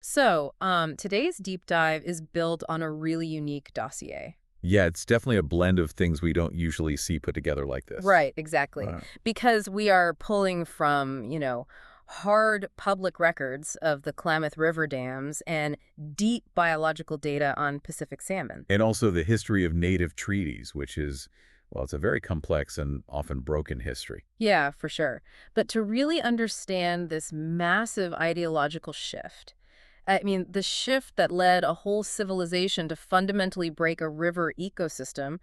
Today's deep dive is built on a really unique dossier. Yeah, it's definitely a blend of things we don't usually see put together like this. Right, exactly. Wow. Because we are pulling from, hard public records of the Klamath River dams and deep biological data on Pacific salmon. And also the history of native treaties, which is, well, it's a very complex and often broken history. Yeah, for sure. But to really understand this massive ideological shift, I mean, the shift that led a whole civilization to fundamentally break a river ecosystem,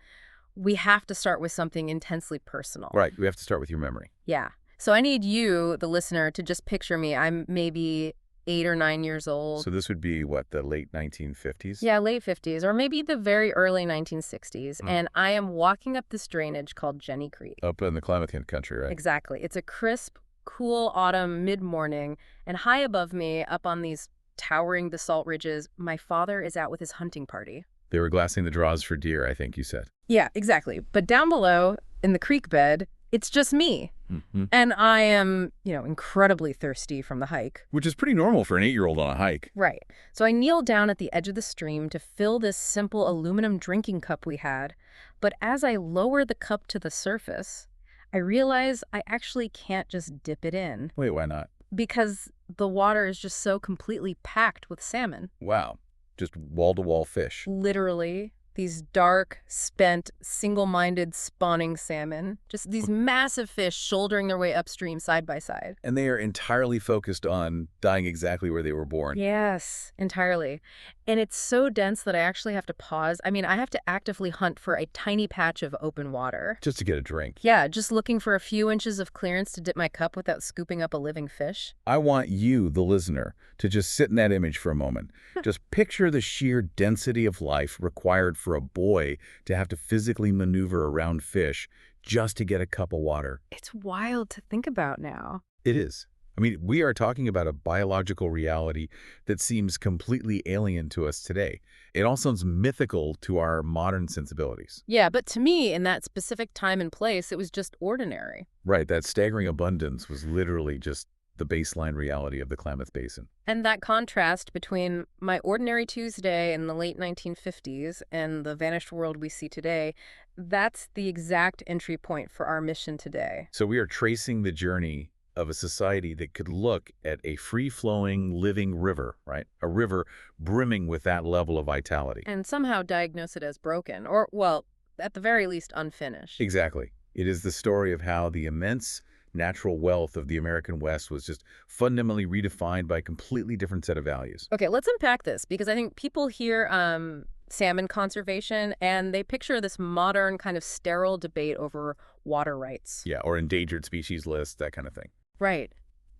we have to start with something intensely personal. Right, we have to start with your memory. Yeah. So I need you, the listener, to just picture me. I'm maybe 8 or 9 years old. So this would be, what, the late 1950s? Yeah, late 50s, or maybe the very early 1960s. Mm. And I am walking up this drainage called Jenny Creek. Up in the Klamath country, right? Exactly. It's a crisp, cool autumn mid-morning, and high above me, up on these towering basalt ridges, my father is out with his hunting party. They were glassing the draws for deer, I think you said. Yeah, exactly. But down below, in the creek bed, it's just me. Mm-hmm. And I am, incredibly thirsty from the hike. Which is pretty normal for an 8-year-old on a hike. Right. So I kneel down at the edge of the stream to fill this simple aluminum drinking cup we had. But as I lower the cup to the surface, I realize I actually can't just dip it in. Wait, why not? Because the water is just so completely packed with salmon. Wow, just wall-to-wall fish. Literally, these dark, spent, single-minded spawning salmon. Just these massive fish shouldering their way upstream side by side. And they are entirely focused on dying exactly where they were born. Yes, entirely. And it's so dense that I actually have to pause. I mean, I have to actively hunt for a tiny patch of open water. Just to get a drink. Yeah, just looking for a few inches of clearance to dip my cup without scooping up a living fish. I want you, the listener, to just sit in that image for a moment. Just picture the sheer density of life required for a boy to have to physically maneuver around fish just to get a cup of water. It's wild to think about now. It is. I mean, we are talking about a biological reality that seems completely alien to us today. It all sounds mythical to our modern sensibilities. Yeah, but to me, in that specific time and place, it was just ordinary. Right, that staggering abundance was literally just the baseline reality of the Klamath Basin. And that contrast between my ordinary Tuesday in the late 1950s and the vanished world we see today, that's the exact entry point for our mission today. So we are tracing the journey of a society that could look at a free-flowing, living river, right? A river brimming with that level of vitality. And somehow diagnose it as broken, or, well, at the very least, unfinished. Exactly. It is the story of how the immense natural wealth of the American West was just fundamentally redefined by a completely different set of values. Okay, let's unpack this, because I think people hear salmon conservation, and they picture this modern kind of sterile debate over water rights. Yeah, or endangered species lists, that kind of thing. Right.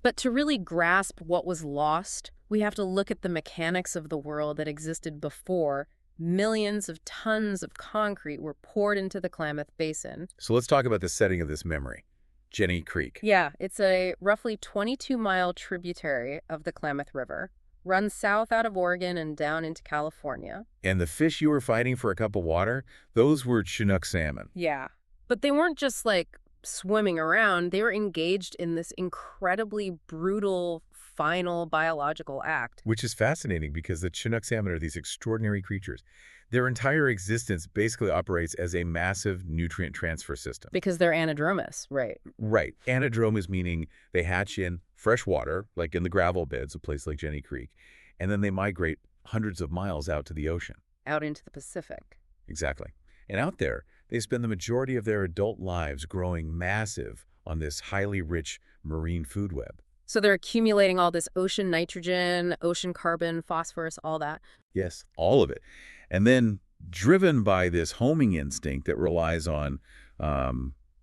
But to really grasp what was lost, we have to look at the mechanics of the world that existed before millions of tons of concrete were poured into the Klamath Basin. So let's talk about the setting of this memory. Jenny Creek. Yeah, it's a roughly 22-mile tributary of the Klamath River. Runs south out of Oregon and down into California. And the fish you were fighting for a cup of water, those were Chinook salmon. Yeah. But they weren't just like swimming around. They were engaged in this incredibly brutal, final biological act. Which is fascinating because the Chinook salmon are these extraordinary creatures. Their entire existence basically operates as a massive nutrient transfer system. Because they're anadromous, right? Right. Anadromous meaning they hatch in fresh water, like in the gravel beds, a place like Jenny Creek, and then they migrate hundreds of miles out to the ocean. Out into the Pacific. Exactly. And out there, they spend the majority of their adult lives growing massive on this highly rich marine food web. So they're accumulating all this ocean nitrogen, ocean carbon, phosphorus, all that. Yes, all of it. And then, driven by this homing instinct that relies on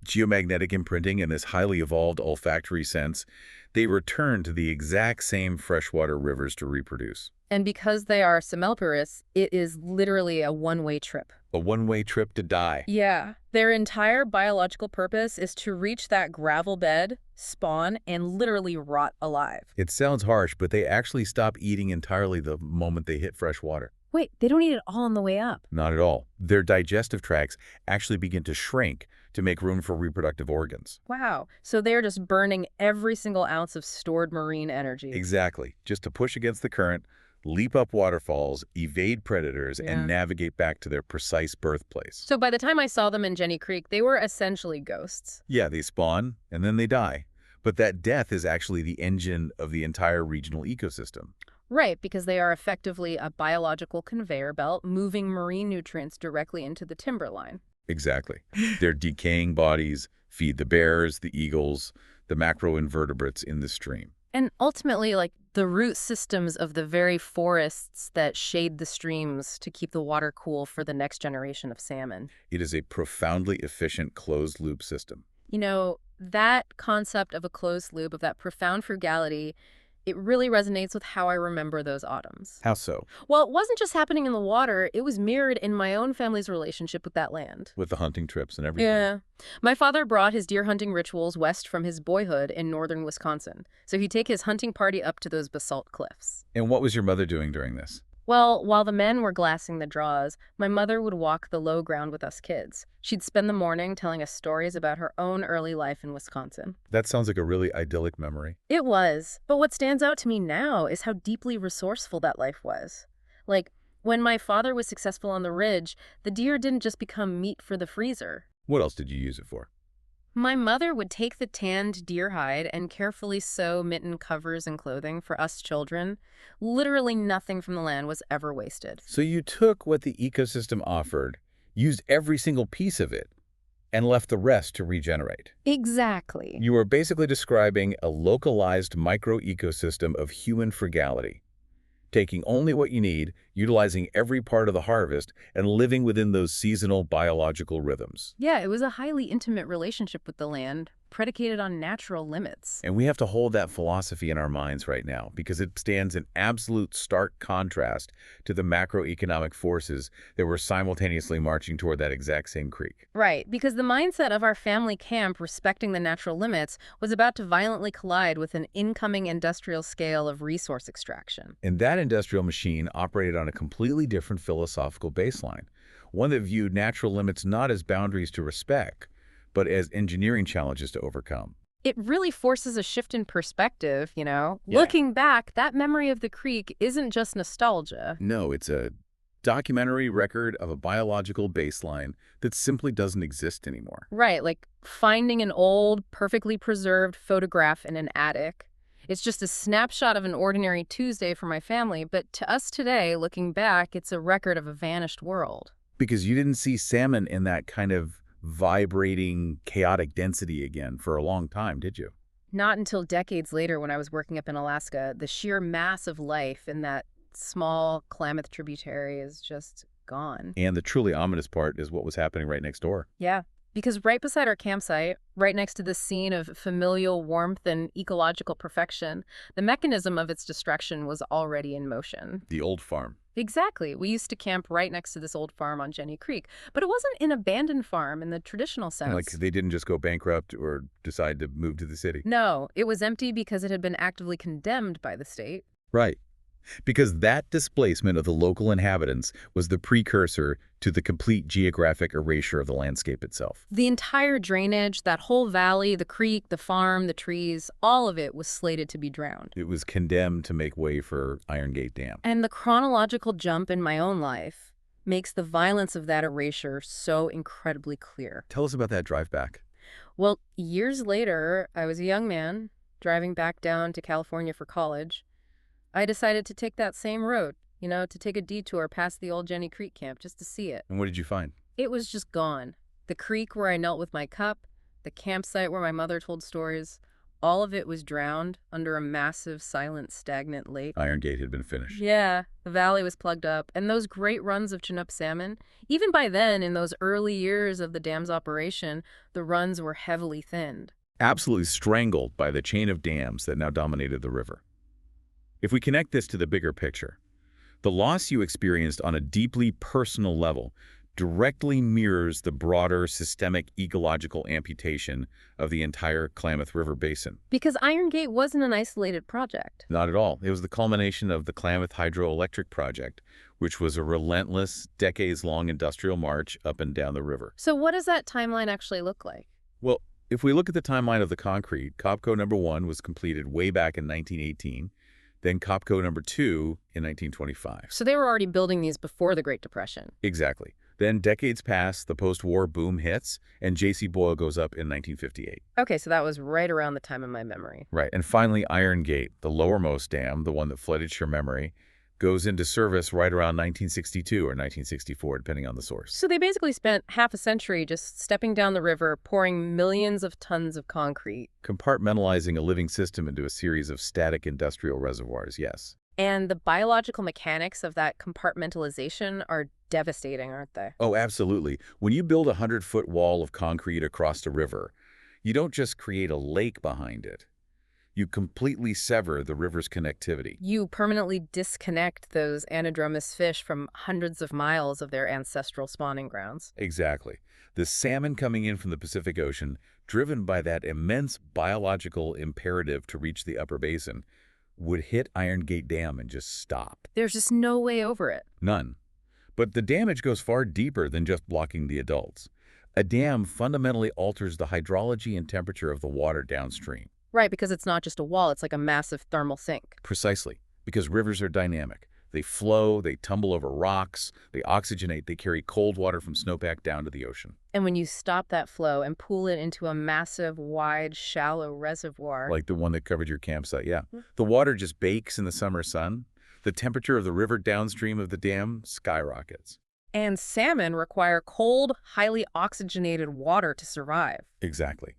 geomagnetic imprinting and this highly evolved olfactory sense, they return to the exact same freshwater rivers to reproduce. And because they are semmelperous, it is literally a one-way trip. A one-way trip to die. Yeah. Their entire biological purpose is to reach that gravel bed, spawn, and literally rot alive. It sounds harsh, but they actually stop eating entirely the moment they hit fresh water. Wait, they don't eat it all on the way up? Not at all. Their digestive tracts actually begin to shrink to make room for reproductive organs. Wow. So they're just burning every single ounce of stored marine energy. Exactly. Just to push against the current leap up waterfalls, evade predators, and Yeah. navigate back to their precise birthplace. So by the time I saw them in Jenny Creek, they were essentially ghosts. Yeah, they spawn, and then they die. But that death is actually the engine of the entire regional ecosystem. Right, because they are effectively a biological conveyor belt moving marine nutrients directly into the timberline. Exactly. Their decaying bodies feed the bears, the eagles, the macroinvertebrates in the stream. And ultimately, like, the root systems of the very forests that shade the streams to keep the water cool for the next generation of salmon. It is a profoundly efficient closed-loop system. You know, that concept of a closed loop, of that profound frugality, it really resonates with how I remember those autumns. How so? Well, it wasn't just happening in the water, it was mirrored in my own family's relationship with that land. With the hunting trips and everything. Yeah. My father brought his deer hunting rituals west from his boyhood in northern Wisconsin, so he'd take his hunting party up to those basalt cliffs. And what was your mother doing during this? Well, while the men were glassing the draws, my mother would walk the low ground with us kids. She'd spend the morning telling us stories about her own early life in Wisconsin. That sounds like a really idyllic memory. It was, but what stands out to me now is how deeply resourceful that life was. Like, when my father was successful on the ridge, the deer didn't just become meat for the freezer. What else did you use it for? My mother would take the tanned deer hide and carefully sew mitten covers and clothing for us children. Literally nothing from the land was ever wasted. So you took what the ecosystem offered, used every single piece of it, and left the rest to regenerate. Exactly. You were basically describing a localized micro-ecosystem of human frugality, taking only what you need, utilizing every part of the harvest, and living within those seasonal biological rhythms. Yeah, it was a highly intimate relationship with the land, predicated on natural limits. And we have to hold that philosophy in our minds right now because it stands in absolute stark contrast to the macroeconomic forces that were simultaneously marching toward that exact same creek. Right, because the mindset of our family camp respecting the natural limits was about to violently collide with an incoming industrial scale of resource extraction. And that industrial machine operated on a completely different philosophical baseline, one that viewed natural limits not as boundaries to respect, but as engineering challenges to overcome. It really forces a shift in perspective, you know? Yeah. Looking back, that memory of the creek isn't just nostalgia. No, it's a documentary record of a biological baseline that simply doesn't exist anymore. Right, like finding an old, perfectly preserved photograph in an attic. It's just a snapshot of an ordinary Tuesday for my family, but to us today, looking back, it's a record of a vanished world. Because you didn't see salmon in that kind of vibrating, chaotic density again for a long time, did you? Not until decades later when I was working up in Alaska, the sheer mass of life in that small Klamath tributary is just gone. And the truly ominous part is what was happening right next door. Yeah, because right beside our campsite, right next to this scene of familial warmth and ecological perfection, the mechanism of its destruction was already in motion. The old farm. Exactly. We used to camp right next to this old farm on Jenny Creek, but it wasn't an abandoned farm in the traditional sense. Like they didn't just go bankrupt or decide to move to the city. No, it was empty because it had been actively condemned by the state. Right. Because that displacement of the local inhabitants was the precursor to the complete geographic erasure of the landscape itself. The entire drainage, that whole valley, the creek, the farm, the trees, all of it was slated to be drowned. It was condemned to make way for Iron Gate Dam. And the chronological jump in my own life makes the violence of that erasure so incredibly clear. Tell us about that drive back. Well, years later, I was a young man driving back down to California for college. I decided to take that same road, you know, to take a detour past the old Jenny Creek camp just to see it. And what did you find? It was just gone. The creek where I knelt with my cup, the campsite where my mother told stories, all of it was drowned under a massive, silent, stagnant lake. Iron Gate had been finished. Yeah, the valley was plugged up, and those great runs of Chinook salmon, even by then, in those early years of the dam's operation, the runs were heavily thinned. Absolutely strangled by the chain of dams that now dominated the river. If we connect this to the bigger picture, the loss you experienced on a deeply personal level directly mirrors the broader systemic ecological amputation of the entire Klamath River basin. Because Iron Gate wasn't an isolated project. Not at all. It was the culmination of the Klamath Hydroelectric Project, which was a relentless, decades-long industrial march up and down the river. So what does that timeline actually look like? Well, if we look at the timeline of the concrete, Copco #1 was completed way back in 1918. then Copco number 2 in 1925. So they were already building these before the Great Depression. Exactly. Then decades pass, the post-war boom hits, and J.C. Boyle goes up in 1958. Okay, so that was right around the time of my memory. Right. And finally, Iron Gate, the lowermost dam, the one that flooded your memory, goes into service right around 1962 or 1964, depending on the source. So they basically spent half a century just stepping down the river, pouring millions of tons of concrete. Compartmentalizing a living system into a series of static industrial reservoirs, yes. And the biological mechanics of that compartmentalization are devastating, aren't they? Oh, absolutely. When you build a 100-foot wall of concrete across a river, you don't just create a lake behind it. You completely sever the river's connectivity. You permanently disconnect those anadromous fish from hundreds of miles of their ancestral spawning grounds. Exactly. The salmon coming in from the Pacific Ocean, driven by that immense biological imperative to reach the upper basin, would hit Iron Gate Dam and just stop. There's just no way over it. None. But the damage goes far deeper than just blocking the adults. A dam fundamentally alters the hydrology and temperature of the water downstream. Right, because it's not just a wall, it's like a massive thermal sink. Precisely, because rivers are dynamic. They flow, they tumble over rocks, they oxygenate, they carry cold water from snowpack down to the ocean. And when you stop that flow and pull it into a massive, wide, shallow reservoir... Like the one that covered your campsite, yeah. The water just bakes in the summer sun. The temperature of the river downstream of the dam skyrockets. And salmon require cold, highly oxygenated water to survive. Exactly.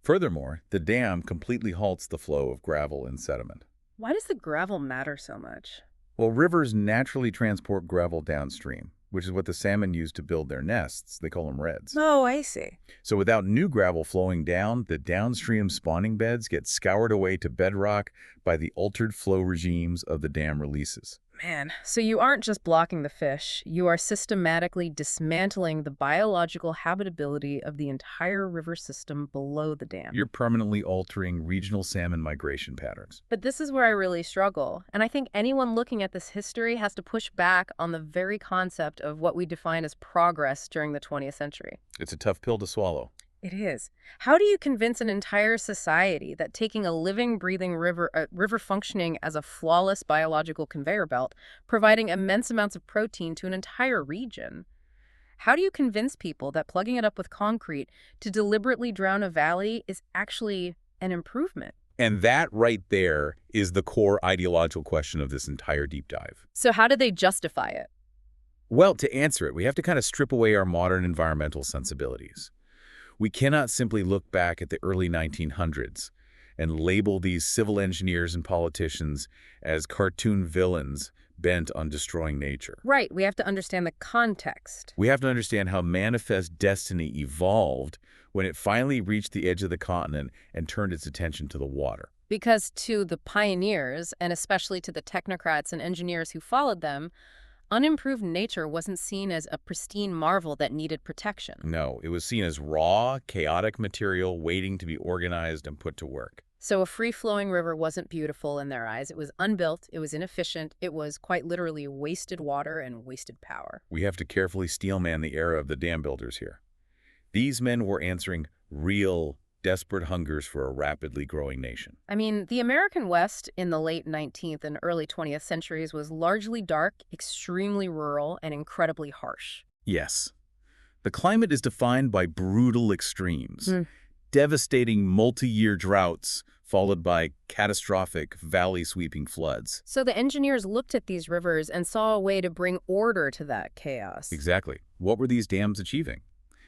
Furthermore, the dam completely halts the flow of gravel and sediment. Why does the gravel matter so much? Well, rivers naturally transport gravel downstream, which is what the salmon use to build their nests. They call them redds. Oh, I see. So without new gravel flowing down, the downstream spawning beds get scoured away to bedrock by the altered flow regimes of the dam releases. Man, so you aren't just blocking the fish, you are systematically dismantling the biological habitability of the entire river system below the dam. You're permanently altering regional salmon migration patterns. But this is where I really struggle, and I think anyone looking at this history has to push back on the very concept of what we define as progress during the 20th century. It's a tough pill to swallow. It is. How do you convince an entire society that taking a living, breathing river functioning as a flawless biological conveyor belt, providing immense amounts of protein to an entire region? How do you convince people that plugging it up with concrete to deliberately drown a valley is actually an improvement? And that right there is the core ideological question of this entire deep dive. So how do they justify it? Well, to answer it, we have to kind of strip away our modern environmental sensibilities. We cannot simply look back at the early 1900s and label these civil engineers and politicians as cartoon villains bent on destroying nature. Right, we have to understand the context. We have to understand how manifest destiny evolved when it finally reached the edge of the continent and turned its attention to the water. Because to the pioneers, and especially to the technocrats and engineers who followed them, unimproved nature wasn't seen as a pristine marvel that needed protection. No, it was seen as raw, chaotic material waiting to be organized and put to work. So a free-flowing river wasn't beautiful in their eyes. It was unbuilt, it was inefficient, it was quite literally wasted water and wasted power. We have to carefully steelman the era of the dam builders here. These men were answering real, desperate hungers for a rapidly growing nation. I mean, the American West in the late 19th and early 20th centuries was largely dark, extremely rural, and incredibly harsh. Yes. The climate is defined by brutal extremes, devastating multi-year droughts followed by catastrophic valley-sweeping floods. So the engineers looked at these rivers and saw a way to bring order to that chaos. Exactly. What were these dams achieving?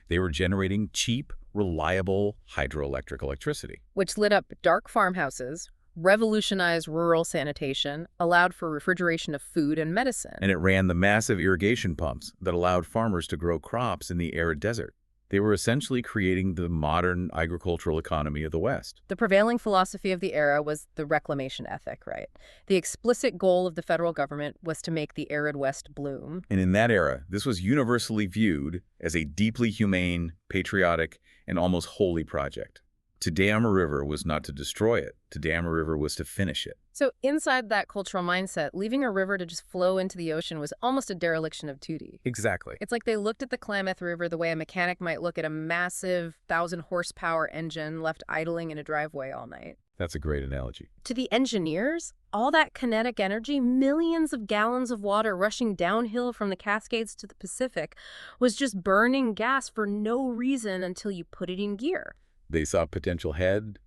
They were generating cheap, reliable hydroelectric electricity. Which lit up dark farmhouses, revolutionized rural sanitation, allowed for refrigeration of food and medicine. And it ran the massive irrigation pumps that allowed farmers to grow crops in the arid desert. They were essentially creating the modern agricultural economy of the West. The prevailing philosophy of the era was the reclamation ethic, right? The explicit goal of the federal government was to make the arid West bloom. And in that era, this was universally viewed as a deeply humane, patriotic, and almost holy project. To dam a river was not to destroy it. To dam a river was to finish it. So inside that cultural mindset, leaving a river to just flow into the ocean was almost a dereliction of duty. Exactly. It's like they looked at the Klamath River the way a mechanic might look at a massive 1,000-horsepower engine left idling in a driveway all night. That's a great analogy. To the engineers, all that kinetic energy, millions of gallons of water rushing downhill from the Cascades to the Pacific, was just burning gas for no reason until you put it in gear. They saw potential head,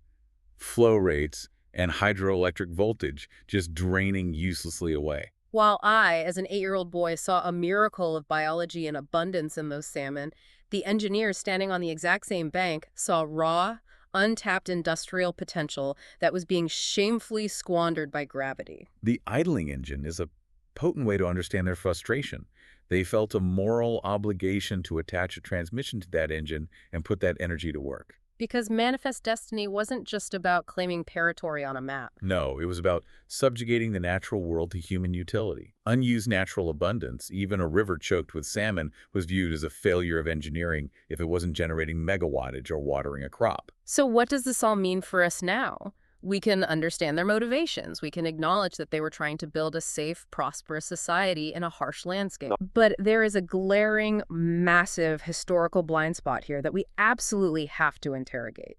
flow rates, and hydroelectric voltage just draining uselessly away. While I, as an 8-year-old boy, saw a miracle of biology and abundance in those salmon, the engineers standing on the exact same bank saw raw, untapped industrial potential that was being shamefully squandered by gravity. The idling engine is a potent way to understand their frustration. They felt a moral obligation to attach a transmission to that engine and put that energy to work. Because manifest destiny wasn't just about claiming territory on a map. No, it was about subjugating the natural world to human utility. Unused natural abundance, even a river choked with salmon, was viewed as a failure of engineering if it wasn't generating megawattage or watering a crop. So what does this all mean for us now? We can understand their motivations. We can acknowledge that they were trying to build a safe, prosperous society in a harsh landscape. But there is a glaring, massive historical blind spot here that we absolutely have to interrogate.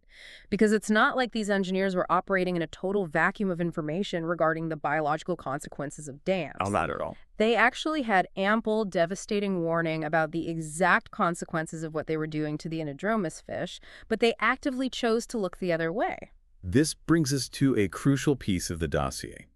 Because it's not like these engineers were operating in a total vacuum of information regarding the biological consequences of dams. Oh, not at all. They actually had ample, devastating warning about the exact consequences of what they were doing to the anadromous fish, but they actively chose to look the other way. This brings us to a crucial piece of the dossier,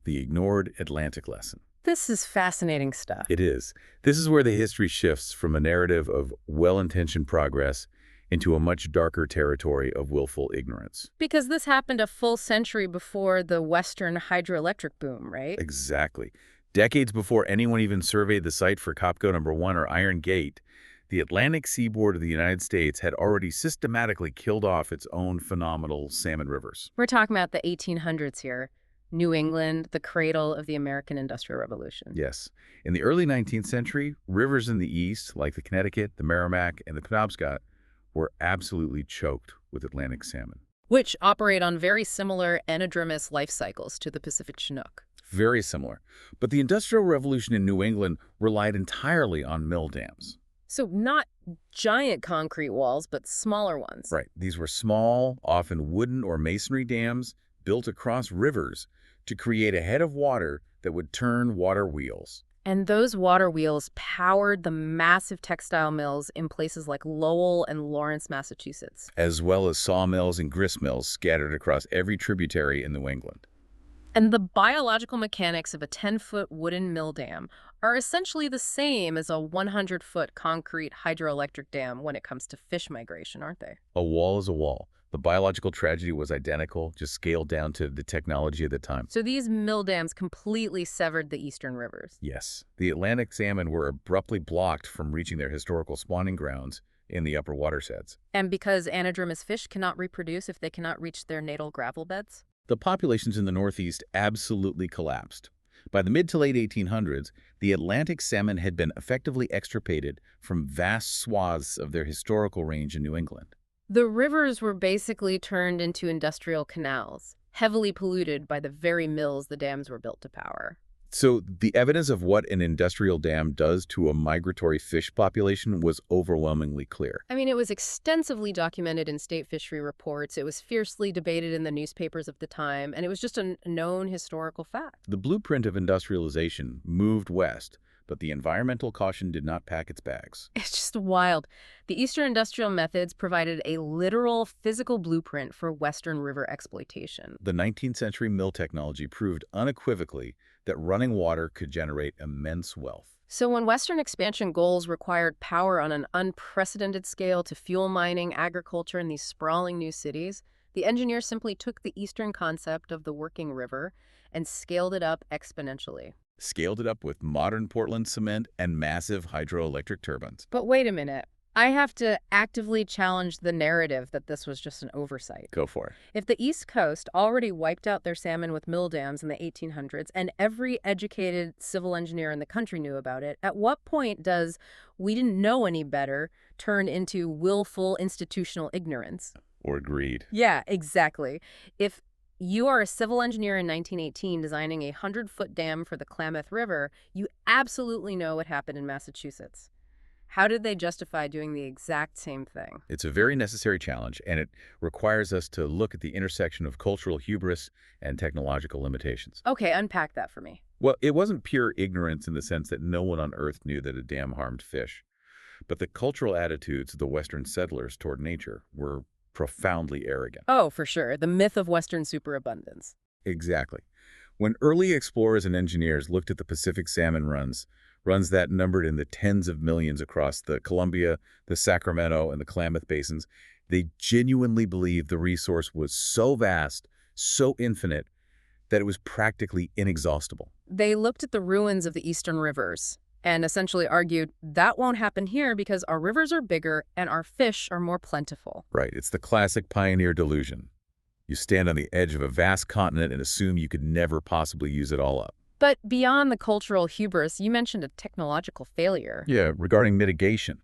the ignored Atlantic lesson. This is fascinating stuff. It is. This is where the history shifts from a narrative of well-intentioned progress into a much darker territory of willful ignorance. Because this happened a full century before the Western hydroelectric boom, right? Exactly. Decades before anyone even surveyed the site for Copco No. 1 or Iron Gate, the Atlantic seaboard of the United States had already systematically killed off its own phenomenal salmon rivers. We're talking about the 1800s here. New England, the cradle of the American Industrial Revolution. Yes. In the early 19th century, rivers in the east, like the Connecticut, the Merrimack, and the Penobscot, were absolutely choked with Atlantic salmon. Which operate on very similar anadromous life cycles to the Pacific Chinook. Very similar. But the Industrial Revolution in New England relied entirely on mill dams. So not giant concrete walls, but smaller ones. Right. These were small, often wooden or masonry dams built across rivers to create a head of water that would turn water wheels. And those water wheels powered the massive textile mills in places like Lowell and Lawrence, Massachusetts. As well as sawmills and grist mills scattered across every tributary in New England. And the biological mechanics of a 10-foot wooden mill dam are essentially the same as a 100-foot concrete hydroelectric dam when it comes to fish migration, aren't they? A wall is a wall. The biological tragedy was identical, just scaled down to the technology of the time. So these mill dams completely severed the eastern rivers. Yes. The Atlantic salmon were abruptly blocked from reaching their historical spawning grounds in the upper watersheds. And because anadromous fish cannot reproduce if they cannot reach their natal gravel beds? The populations in the Northeast absolutely collapsed. By the mid to late 1800s, the Atlantic salmon had been effectively extirpated from vast swaths of their historical range in New England. The rivers were basically turned into industrial canals, heavily polluted by the very mills the dams were built to power. So the evidence of what an industrial dam does to a migratory fish population was overwhelmingly clear. I mean, it was extensively documented in state fishery reports, it was fiercely debated in the newspapers of the time, and it was just a known historical fact. The blueprint of industrialization moved west, but the environmental caution did not pack its bags. It's just wild. The Eastern industrial methods provided a literal physical blueprint for Western river exploitation. The 19th century mill technology proved unequivocally that running water could generate immense wealth. So when Western expansion goals required power on an unprecedented scale to fuel mining, agriculture, and these sprawling new cities, the engineers simply took the Eastern concept of the working river and scaled it up exponentially. Scaled it up with modern Portland cement and massive hydroelectric turbines. But wait a minute. I have to actively challenge the narrative that this was just an oversight. Go for it. If the East Coast already wiped out their salmon with mill dams in the 1800s and every educated civil engineer in the country knew about it, at what point does "we didn't know any better" turn into willful institutional ignorance? Or greed. Yeah, exactly. If you are a civil engineer in 1918 designing a 100-foot dam for the Klamath River, you absolutely know what happened in Massachusetts. How did they justify doing the exact same thing? It's a very necessary challenge, and it requires us to look at the intersection of cultural hubris and technological limitations. Okay, unpack that for me. Well, it wasn't pure ignorance in the sense that no one on Earth knew that a dam harmed fish, but the cultural attitudes of the Western settlers toward nature were profoundly arrogant. Oh, for sure. The myth of Western superabundance. Exactly. When early explorers and engineers looked at the Pacific salmon runs that numbered in the tens of millions across the Columbia, the Sacramento, and the Klamath basins, they genuinely believed the resource was so vast, so infinite, that it was practically inexhaustible. They looked at the ruins of the eastern rivers and essentially argued that won't happen here because our rivers are bigger and our fish are more plentiful. Right, it's the classic pioneer delusion. You stand on the edge of a vast continent and assume you could never possibly use it all up. But beyond the cultural hubris, you mentioned a technological failure. Yeah, regarding mitigation,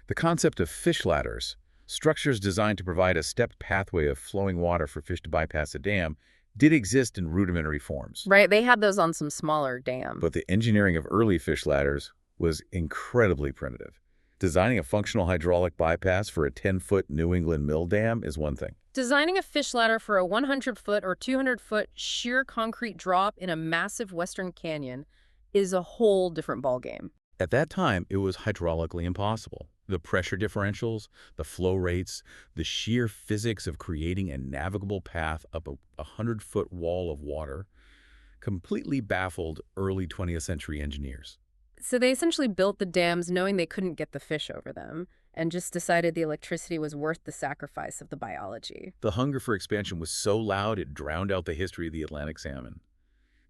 the concept of fish ladders, structures designed to provide a stepped pathway of flowing water for fish to bypass a dam, did exist in rudimentary forms. Right, they had those on some smaller dams. But the engineering of early fish ladders was incredibly primitive. Designing a functional hydraulic bypass for a 10-foot New England mill dam is one thing. Designing a fish ladder for a 100-foot or 200-foot sheer concrete drop in a massive western canyon is a whole different ballgame. At that time, it was hydraulically impossible. The pressure differentials, the flow rates, the sheer physics of creating a navigable path up a 100-foot wall of water completely baffled early 20th century engineers. So they essentially built the dams knowing they couldn't get the fish over them and just decided the electricity was worth the sacrifice of the biology. The hunger for expansion was so loud it drowned out the history of the Atlantic salmon.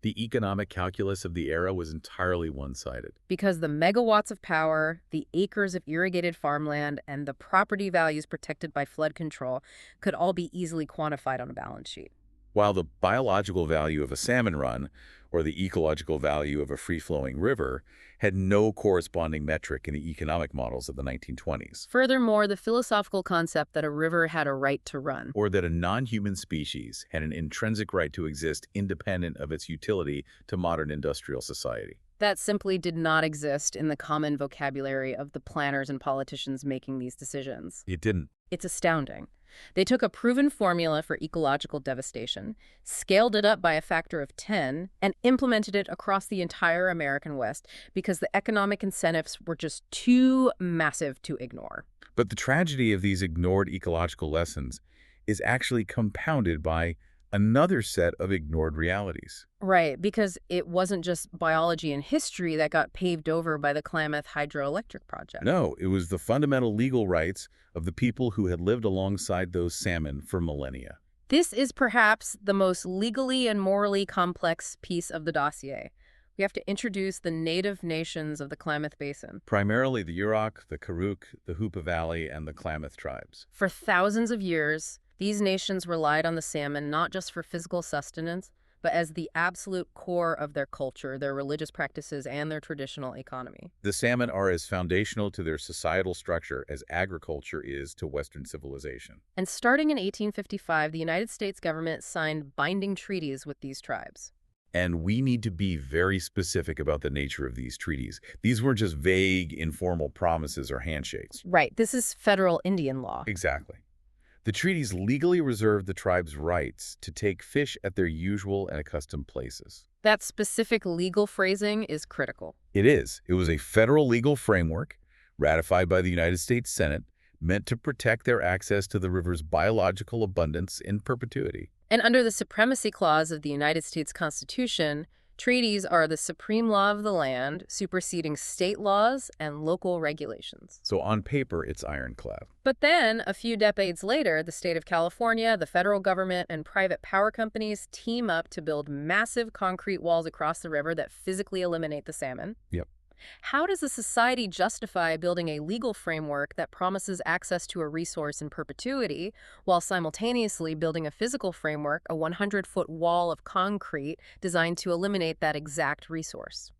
The economic calculus of the era was entirely one-sided. Because the megawatts of power, the acres of irrigated farmland, and the property values protected by flood control could all be easily quantified on a balance sheet. While the biological value of a salmon run, or the ecological value of a free-flowing river, had no corresponding metric in the economic models of the 1920s. Furthermore, the philosophical concept that a river had a right to run, Or that a non-human species had an intrinsic right to exist independent of its utility to modern industrial society. that simply did not exist in the common vocabulary of the planners and politicians making these decisions. It didn't. It's astounding. They took a proven formula for ecological devastation, scaled it up by a factor of 10, and implemented it across the entire American West because the economic incentives were just too massive to ignore. But the tragedy of these ignored ecological lessons is actually compounded by another set of ignored realities. Right, because it wasn't just biology and history that got paved over by the Klamath hydroelectric project. No, it was the fundamental legal rights of the people who had lived alongside those salmon for millennia. This is perhaps the most legally and morally complex piece of the dossier. We have to introduce the native nations of the Klamath Basin. Primarily the Yurok, the Karuk, the Hoopa Valley, and the Klamath tribes. For thousands of years, these nations relied on the salmon not just for physical sustenance, but as the absolute core of their culture, their religious practices, and their traditional economy. The salmon are as foundational to their societal structure as agriculture is to Western civilization. And starting in 1855, the United States government signed binding treaties with these tribes. And we need to be very specific about the nature of these treaties. These weren't just vague, informal promises or handshakes. Right, this is federal Indian law. Exactly. The treaties legally reserved the tribe's rights to take fish at their usual and accustomed places. That specific legal phrasing is critical. It is. It was a federal legal framework ratified by the United States Senate meant to protect their access to the river's biological abundance in perpetuity. And under the Supremacy Clause of the United States Constitution, treaties are the supreme law of the land, superseding state laws and local regulations. So on paper, it's ironclad. But then, a few decades later, the state of California, the federal government, and private power companies team up to build massive concrete walls across the river that physically eliminate the salmon. Yep. How does a society justify building a legal framework that promises access to a resource in perpetuity while simultaneously building a physical framework, a 100-foot wall of concrete designed to eliminate that exact resource?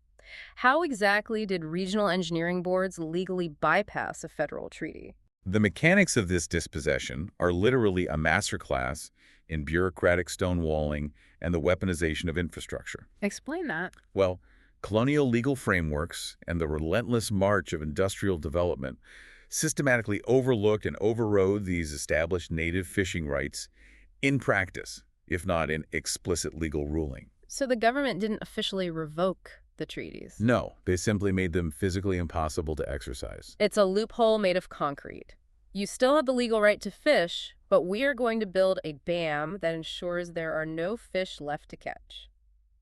How exactly did regional engineering boards legally bypass a federal treaty? The mechanics of this dispossession are literally a masterclass in bureaucratic stonewalling and the weaponization of infrastructure. Explain that. Well, Colonial legal frameworks and the relentless march of industrial development systematically overlooked and overrode these established native fishing rights in practice, if not in explicit legal ruling. So the government didn't officially revoke the treaties. No, they simply made them physically impossible to exercise. It's a loophole made of concrete. You still have the legal right to fish, but we are going to build a dam that ensures there are no fish left to catch.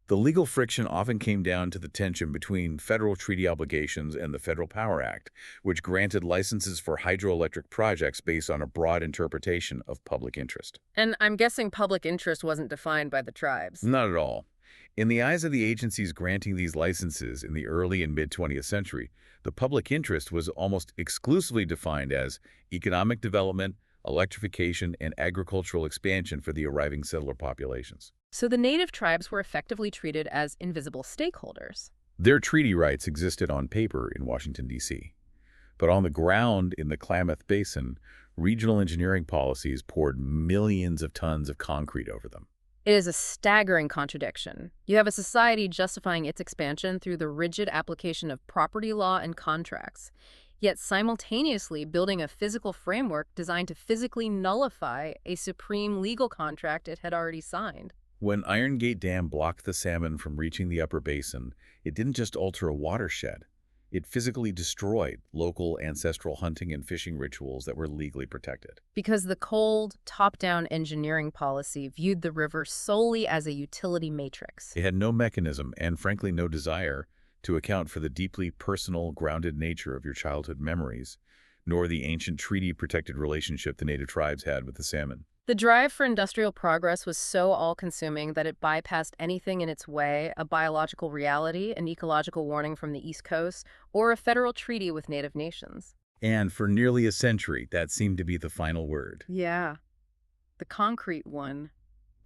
The legal friction often came down to the tension between federal treaty obligations and the Federal Power Act, which granted licenses for hydroelectric projects based on a broad interpretation of public interest. And I'm guessing public interest wasn't defined by the tribes. Not at all. In the eyes of the agencies granting these licenses in the early and mid-20th century, the public interest was almost exclusively defined as economic development, electrification, and agricultural expansion for the arriving settler populations. So the native tribes were effectively treated as invisible stakeholders. Their treaty rights existed on paper in Washington, D.C. But on the ground in the Klamath Basin, regional engineering policies poured millions of tons of concrete over them. It is a staggering contradiction. You have a society justifying its expansion through the rigid application of property law and contracts, yet simultaneously building a physical framework designed to physically nullify a supreme legal contract it had already signed. When Iron Gate Dam blocked the salmon from reaching the upper basin, it didn't just alter a watershed. It physically destroyed local ancestral hunting and fishing rituals that were legally protected. Because the cold, top-down engineering policy viewed the river solely as a utility matrix. It had no mechanism and, frankly, no desire to account for the deeply personal, grounded nature of your childhood memories, nor the ancient treaty-protected relationship the native tribes had with the salmon. The drive for industrial progress was so all-consuming that it bypassed anything in its way, a biological reality, an ecological warning from the East Coast, or a federal treaty with native nations. And for nearly a century, that seemed to be the final word. Yeah, the concrete one.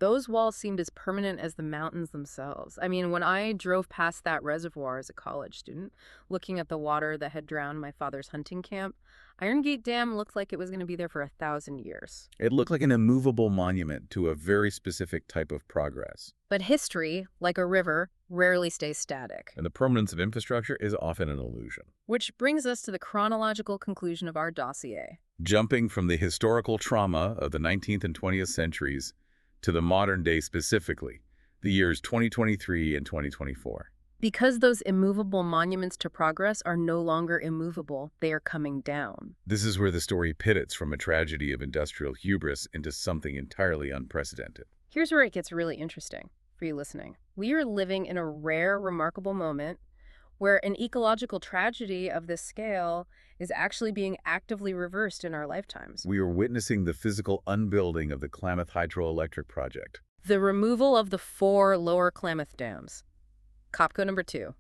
Those walls seemed as permanent as the mountains themselves. I mean, when I drove past that reservoir as a college student, looking at the water that had drowned my father's hunting camp, Iron Gate Dam looked like it was going to be there for 1,000 years. It looked like an immovable monument to a very specific type of progress. But history, like a river, rarely stays static. And the permanence of infrastructure is often an illusion. Which brings us to the chronological conclusion of our dossier. Jumping from the historical trauma of the 19th and 20th centuries to the modern day specifically, the years 2023 and 2024. Because those immovable monuments to progress are no longer immovable, they are coming down. This is where the story pivots from a tragedy of industrial hubris into something entirely unprecedented. Here's where it gets really interesting for you listening. We are living in a rare, remarkable moment where an ecological tragedy of this scale is actually being actively reversed in our lifetimes. We are witnessing the physical unbuilding of the Klamath hydroelectric project. The removal of the 4 lower Klamath dams. Copco number 2,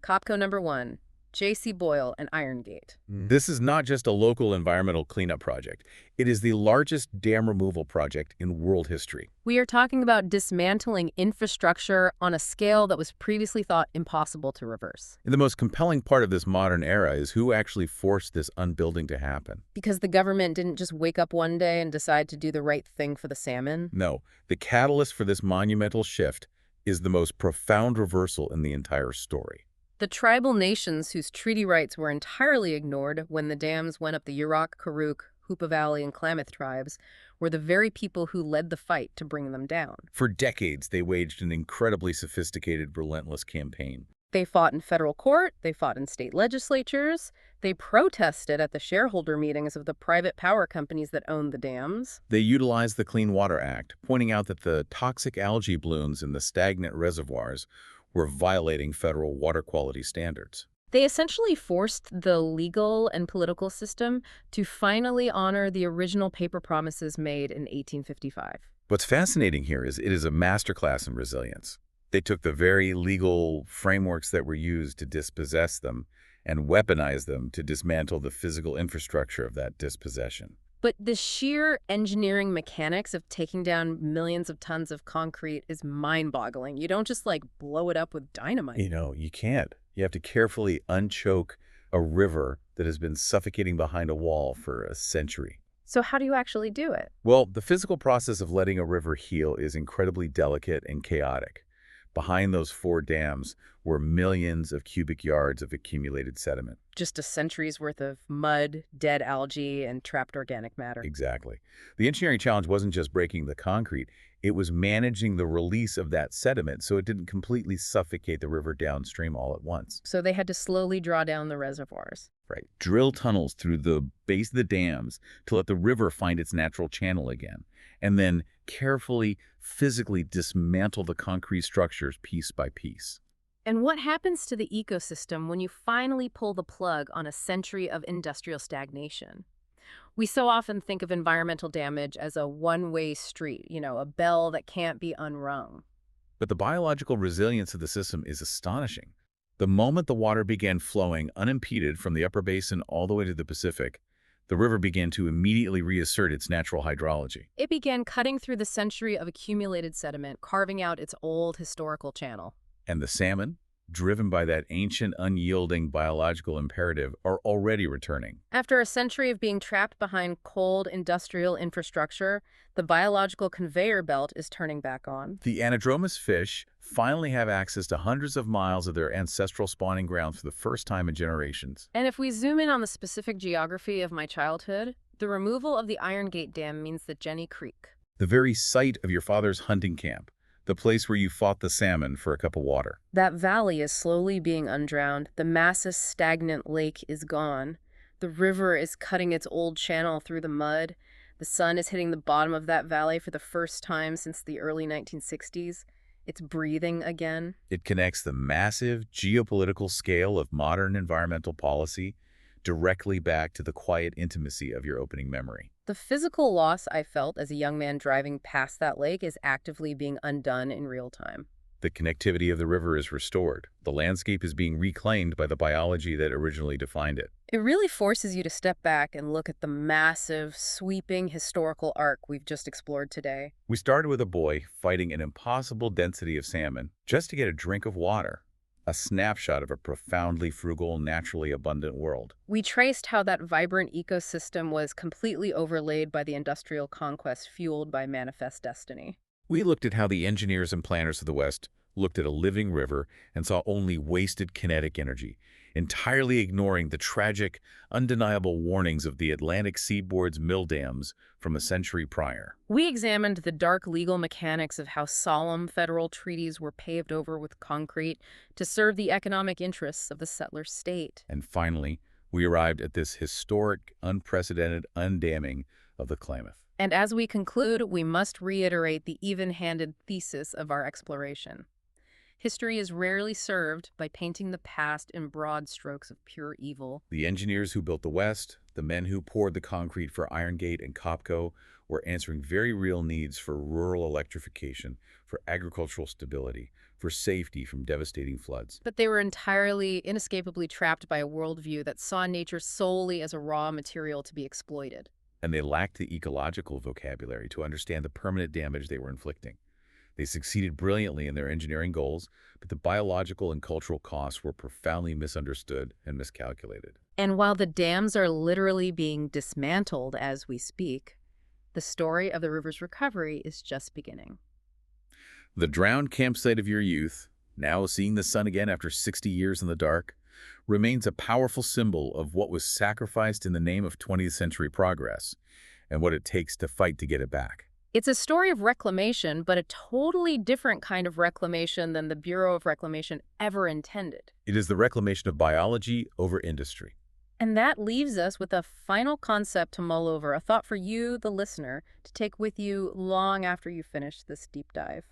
Copco number 1, J.C. Boyle, and Iron Gate. This is not just a local environmental cleanup project. It is the largest dam removal project in world history. We are talking about dismantling infrastructure on a scale that was previously thought impossible to reverse. And the most compelling part of this modern era is who actually forced this unbuilding to happen. Because the government didn't just wake up one day and decide to do the right thing for the salmon. No, the catalyst for this monumental shift is the most profound reversal in the entire story. The tribal nations whose treaty rights were entirely ignored when the dams went up the Yurok, Karuk, Hoopa Valley, and Klamath tribes were the very people who led the fight to bring them down. For decades, they waged an incredibly sophisticated, relentless campaign. They fought in federal court, they fought in state legislatures, they protested at the shareholder meetings of the private power companies that owned the dams. They utilized the Clean Water Act, pointing out that the toxic algae blooms in the stagnant reservoirs were violating federal water quality standards. They essentially forced the legal and political system to finally honor the original paper promises made in 1855. What's fascinating here is it is a masterclass in resilience. They took the very legal frameworks that were used to dispossess them and weaponized them to dismantle the physical infrastructure of that dispossession. But the sheer engineering mechanics of taking down millions of tons of concrete is mind-boggling. You don't just, blow it up with dynamite. You can't. You have to carefully unchoke a river that has been suffocating behind a wall for a century. So how do you actually do it? Well, the physical process of letting a river heal is incredibly delicate and chaotic. Behind those four dams were millions of cubic yards of accumulated sediment. Just a century's worth of mud, dead algae, and trapped organic matter. Exactly. The engineering challenge wasn't just breaking the concrete, it was managing the release of that sediment so it didn't completely suffocate the river downstream all at once. So they had to slowly draw down the reservoirs. Right. Drill tunnels through the base of the dams to let the river find its natural channel again, and then carefully, physically dismantle the concrete structures piece by piece. And what happens to the ecosystem when you finally pull the plug on a century of industrial stagnation? We so often think of environmental damage as a one-way street, a bell that can't be unrung. But the biological resilience of the system is astonishing. The moment the water began flowing unimpeded from the upper basin all the way to the Pacific, the river began to immediately reassert its natural hydrology. It began cutting through the century of accumulated sediment, carving out its old historical channel. And the salmon, driven by that ancient, unyielding biological imperative, are already returning. After a century of being trapped behind cold industrial infrastructure, the biological conveyor belt is turning back on. The anadromous fish finally have access to hundreds of miles of their ancestral spawning grounds for the first time in generations. And if we zoom in on the specific geography of my childhood, the removal of the Iron Gate Dam means that Jenny Creek, The very site of your father's hunting camp, the place where you fought the salmon for a cup of water. that valley is slowly being undrowned. The massive stagnant lake is gone. The river is cutting its old channel through the mud. The sun is hitting the bottom of that valley for the first time since the early 1960s. It's breathing again. It connects the massive geopolitical scale of modern environmental policy directly back to the quiet intimacy of your opening memory. The physical loss I felt as a young man driving past that lake is actively being undone in real time. The connectivity of the river is restored. The landscape is being reclaimed by the biology that originally defined it. It really forces you to step back and look at the massive, sweeping historical arc we've just explored today. We started with a boy fighting an impossible density of salmon just to get a drink of water, a snapshot of a profoundly frugal, naturally abundant world. We traced how that vibrant ecosystem was completely overlaid by the industrial conquest fueled by manifest destiny. We looked at how the engineers and planners of the West looked at a living river and saw only wasted kinetic energy, entirely ignoring the tragic, undeniable warnings of the Atlantic seaboard's mill dams from a century prior. We examined the dark legal mechanics of how solemn federal treaties were paved over with concrete to serve the economic interests of the settler state. And finally, we arrived at this historic, unprecedented undamming of the Klamath. And as we conclude, we must reiterate the even-handed thesis of our exploration. History is rarely served by painting the past in broad strokes of pure evil. The engineers who built the West, the men who poured the concrete for Iron Gate and Copco, were answering very real needs for rural electrification, for agricultural stability, for safety from devastating floods. But they were entirely, inescapably trapped by a worldview that saw nature solely as a raw material to be exploited. And they lacked the ecological vocabulary to understand the permanent damage they were inflicting. They succeeded brilliantly in their engineering goals, but the biological and cultural costs were profoundly misunderstood and miscalculated. And while the dams are literally being dismantled as we speak, the story of the river's recovery is just beginning. The drowned campsite of your youth, now seeing the sun again after 60 years in the dark, remains a powerful symbol of what was sacrificed in the name of 20th century progress and what it takes to fight to get it back. It's a story of reclamation, but a totally different kind of reclamation than the Bureau of Reclamation ever intended. It is the reclamation of biology over industry. And that leaves us with a final concept to mull over, a thought for you, the listener, to take with you long after you finish this deep dive.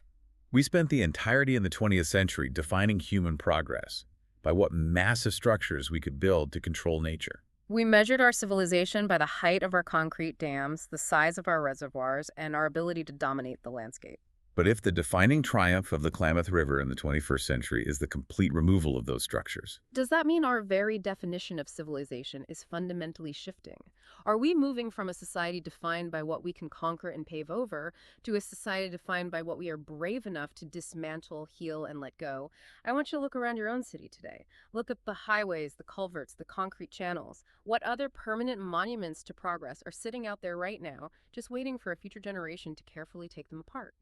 We spent the entirety in the 20th century defining human progress by what massive structures we could build to control nature. We measured our civilization by the height of our concrete dams, the size of our reservoirs, and our ability to dominate the landscape. But if the defining triumph of the Klamath River in the 21st century is the complete removal of those structures, Does that mean our very definition of civilization is fundamentally shifting? Are we moving from a society defined by what we can conquer and pave over to a society defined by what we are brave enough to dismantle, heal, and let go? I want you to look around your own city today. Look at the highways, the culverts, the concrete channels. What other permanent monuments to progress are sitting out there right now, just waiting for a future generation to carefully take them apart?